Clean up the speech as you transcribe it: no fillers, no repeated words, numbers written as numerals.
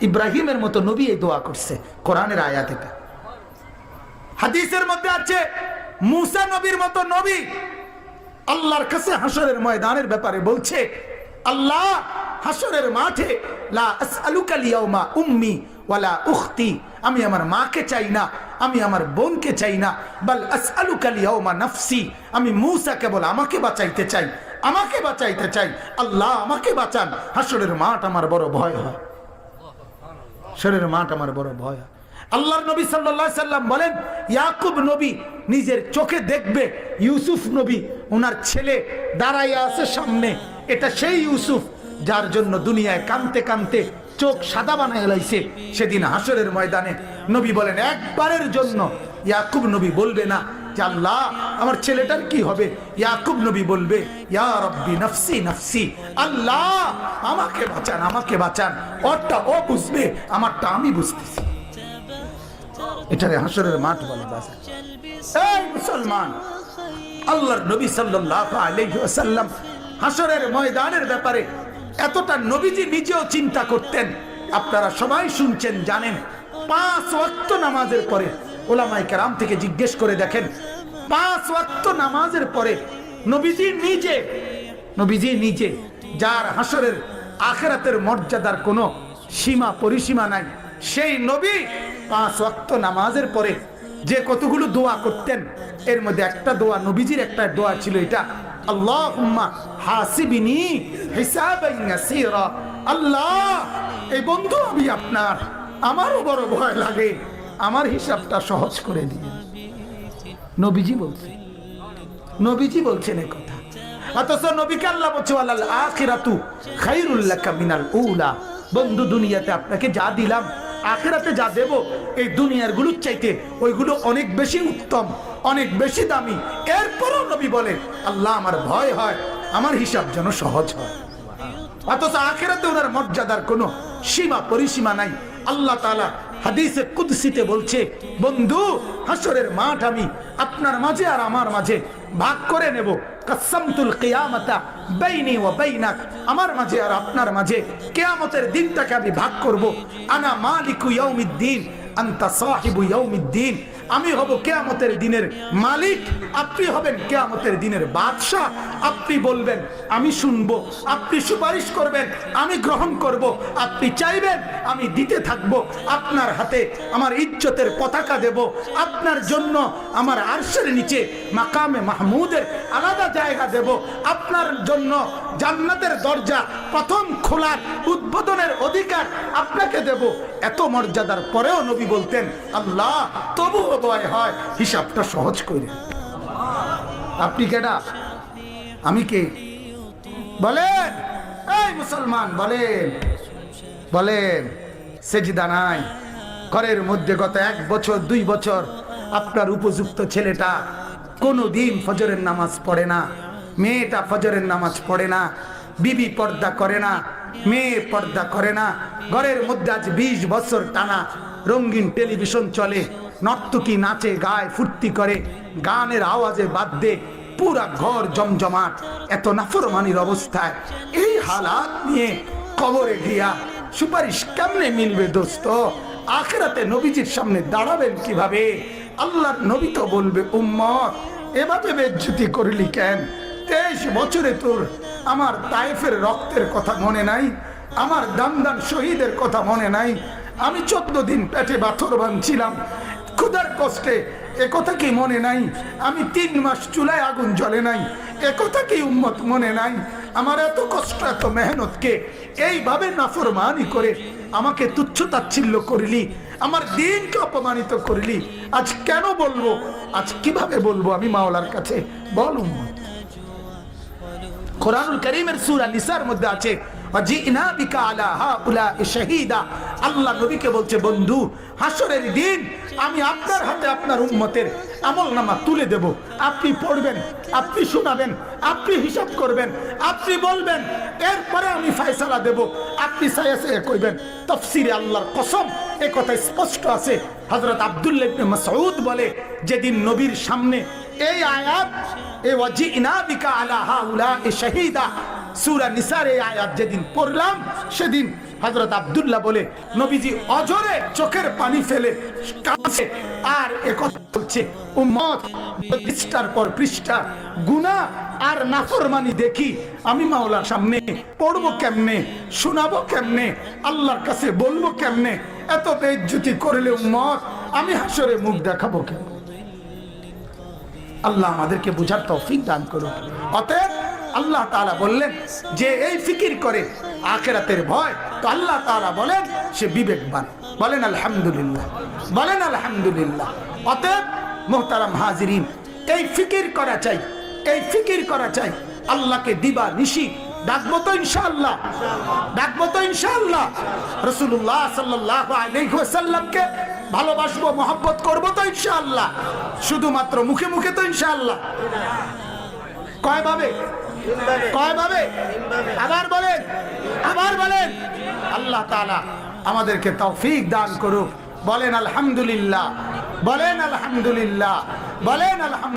ইব্রাহিমের মতো নবী এই দোয়া করছে, কোরআনের আয়াত এটা। হাদিসের মধ্যে আছে মুসা নবীর মতো নবী আল্লাহর কাছে হাসরের ময়দানের ব্যাপারে বলছে, আল্লাহ হাসরের মাঠে লা আসআলুকা লিয়াউমা উম্মি ওয়ালা উখতি, আমি আমার মাকে চাই না, আমি আমার বোনকে চাই না, বাল আসআলুকা লিয়াউমা নাফসি, আমি মুসা কেবল আমাকে বাঁচাইতে চাই, আমাকে বাঁচাইতে চাই। আল্লাহ আমাকে বাঁচান, হাসরের মাঠ আমার বড় ভয় হয়, হাসরের মাঠ আমার বড় ভয় হয়। আল্লাহর নবী সাল্লাল্লাহু আলাইহি সাল্লাম বলেন, ইয়াকুব নবী নিজের চোখে দেখবে ইউসুফ নবী ওনার ছেলে দাঁড়াইয়া আছে সামনে, এটা সেই ইউসুফ যার জন্য দুনিয়ায় কানতে কানতে চোখ সাদা বানায় লাইছে। সেদিন হাসরের ময়দানে নবী বলেন, একবারের জন্য ইয়াকুব নবী বলবে না যে আল্লাহ আমার ছেলেটার কি হবে, ইয়াকুব নবী বলবে, ইয়া রব্বি নাফসি নাফসি, আল্লাহ আমাকে বাঁচান, আমাকে বাঁচান। ওরটা ও বুঝবে, আমারটা আমি বুঝতেছি। এটারে হাসরের মাঠ বলে। এই মুসলমান, আল্লাহর নবী সাল্লাল্লাহু আলাইহি ওয়াসাল্লাম হাসরের ময়দানের ব্যাপারে এতটা নবীজি নিজেও চিন্তা করতেন। আপনারা সবাই শুনছেন, জানেন, 5 ওয়াক্ত নামাজের পরে ওলামায়ে কেরাম থেকে জিজ্ঞেস করে দেখেন, 5 ওয়াক্ত নামাজের পরে নবীজি নিজে যার হাসরের আখিরাতের মর্যাদার কোনো সীমা পরিসীমা নাই, সেই নবী 5 ওয়াক্ত নামাজের পরে যে কতগুলো দোয়া করতেন, এর মধ্যে একটা দোয়া, নবীজির একটা দোয়া ছিল এটা, আল্লাহুম্মা হাসিবিনি হিসাবান ইয়াসীরা, আল্লাহ এই বন্ধু আমি আপনার, আমারও বড় ভয় লাগে, আমার হিসাবটা সহজ করে দিন। নবীজি বলছেন এই কথা। অথচ নবীকে আল্লাহ বলছে, ওয়ালাল আখিরাতু খায়রুল লাকা মিনাল উলা, বন্ধু দুনিয়াতে আপনাকে যা দিলাম, আখিরাতে যা দেব, এই দুনিয়ার গুলোর চাইতে ওইগুলো অনেক বেশি উত্তম, অনেক বেশি দামি। এরপরও নবী বলে, আল্লাহ আমার ভয় হয়, আমার হিসাব যেন সহজ হয়। অথচ আখিরাতে ওনার মর্যাদার কোনো সীমা পরিসীমা নাই। আল্লাহ তাআলা হাদিসে কুদসিতে বলছে, বন্ধু হাসরের মাঠ আমি আপনার মাঝে আর আমার মাঝে ভাগ করে নেব, কাসামতুল কিয়ামাতা বাইনি ওয়া বাইনাক, আমার মাঝে আর আপনার মাঝে কিয়ামতের দিনটাকে আমি ভাগ করব। আনা মালিকু ইয়াউমিদ্দিন আনতা সাহিবু ইয়াউমিদ্দিন, আমি হব কিয়ামতের দিনের মালিক, আপনি হবেন কিয়ামতের দিনের বাদশা। আপনি বলবেন আমি শুনবো, আপনি সুপারিশ করবেন আমি গ্রহণ করব, আপনি চাইবেন আমি দিতে থাকবো। আপনার হাতে আমার ইজ্জতের পতাকা দেব, আপনার জন্য আমার আরশের নিচে মাকামে মাহমুদের আলাদা জায়গা দেব, আপনার জন্য জান্নাতের দরজা প্রথম খোলার উদ্বোধনের অধিকার আপনাকে দেব। এত মর্যাদার পরেও নবী বলতেন, আল্লাহ তবুও ভয় হয়, হিসাবটা সহজ করে। আপনি কেডা, আমি কে? বলেন এই মুসলমান, বলেন সেজদা নাই ঘরের মধ্যে গত 1 বছর 2 বছর আপনার উপযুক্ত ছেলেটা কোনোদিন ফজরের নামাজ পড়ে না, মেয়েটা ফজরের নামাজ পড়ে না, বিবি পর্দা করে না, মেয়ে পর্দা করে না, ঘরের মধ্যে আজ 20 বছর টানা রঙিন টেলিভিশন চলে, নর্তকী নাচে গায় ফুর্তি করে, গানের আওয়াজে বাদ্যে পুরা ঘর জমজমাট, এত নাফরমানির অবস্থায় এই হালাত নিয়ে কবরে গিয়া সুপারিশ কেমনে মিলবে দোস্ত? আখিরাতে নবীজির সামনে দাঁড়াবেন কিভাবে? আল্লাহর নবী তো বলবে, উম্মত এভাবে বেজ্জতি করলি কেন? 23 বছরে তোর আমার তায়েফের রক্তের কথা মনে নাই? আমার দামদান শহীদের কথা মনে নাই? আমি 14 দিন পেটে পাথর বাঁধছিলাম ক্ষুধার কষ্টে, একথা কি মনে নাই? আমি 3 মাস চুলায় আগুন জ্বলে নাই, একথা কি উম্মত মনে নাই? আমার এত কষ্ট এত মেহনতকে এইভাবে নাফরমানি করে আমাকে তুচ্ছ তাচ্ছিল্য করলি, আমার দিনকে অপমানিত করলি, আজ কেন বলবো? আজ কিভাবে বলবো আমি মাওলার কাছে? বল উম্মত। কোরআনুল কারীমের সূরা নিসার মধ্যে আছে, ওয়াজিনা বিকা আলা হাউলা'i শাহীদা, আল্লাহ নবীকে বলছে, বন্ধু হাসরের দিন আমি আপনার হাতে আপনার উম্মতের আমলনামা তুলে দেব, আপনি পড়বেন, আপনি শোনাবেন, আপনি হিসাব করবেন, আপনি বলবেন, এরপরে আমি ফয়সালা দেব। আপনি সায়াসে কইবেন, তাফসীরে আল্লাহর কসম এই কথা স্পষ্ট আছে। হযরত আব্দুল্লাহ ইবনে মাসউদ বলে, যেদিন নবীর সামনে এই আয়াত, এই ওয়াজিনা বিকা আলা হাউলা'i শাহীদা সূরা নিসার এই আয়াত যেদিন পড়লাম, সেদিন হযরত আব্দুল্লাহ বলে নবীজি অজরে চোখের পানি ফেলে কাঁদছে আর একথা বলছে, উম্মত পৃষ্ঠার পর পৃষ্ঠা গুনাহ আর নাফরমানি দেখি, আমি মাওলার সামনে পড়বো কেমনে, শোনাবো কেমনে, আল্লাহর কাছে বলবো কেমনে? এত বেইজ্জতি করলে উম্মত আমি হাসরে মুখ দেখাবো কেমনে? আল্লাহ আমাদেরকে বুঝার তৌফিক দান করুন। অতএব আল্লাহ তাআলা বললেন যে এই ফিকির করে আখিরাতের ভয়, তো আল্লাহ তাআলা বলেন সে বিবেকবান। বলেন আলহামদুলিল্লাহ, বলেন আলহামদুলিল্লাহ। অতএব মুহতারাম হাজিরিন, এই ফিকির করা চাই, এই ফিকির করা চাই। আল্লাহকে দিবা নিশি ডাকবো তো ইনশাআল্লাহ, ডাকবো তো ইনশাআল্লাহ। রাসূলুল্লাহ সাল্লাল্লাহু আলাইহি ওয়াসাল্লামকে ভালোবাসবো, মহব্বত করবো তো ইনশাআল্লাহ, শুধুমাত্র মুখে মুখে তো ইনশাআল্লাহ। কয় ভাবে? কয় ভাবে? আবার বলেন, আবার বলেন। আল্লাহ তাআলা আমাদেরকে তৌফিক দান করুক। বলেন আলহামদুলিল্লাহ, বলেন আলহামদুলিল্লাহ, বলেন আলহামদুলিল্লাহ।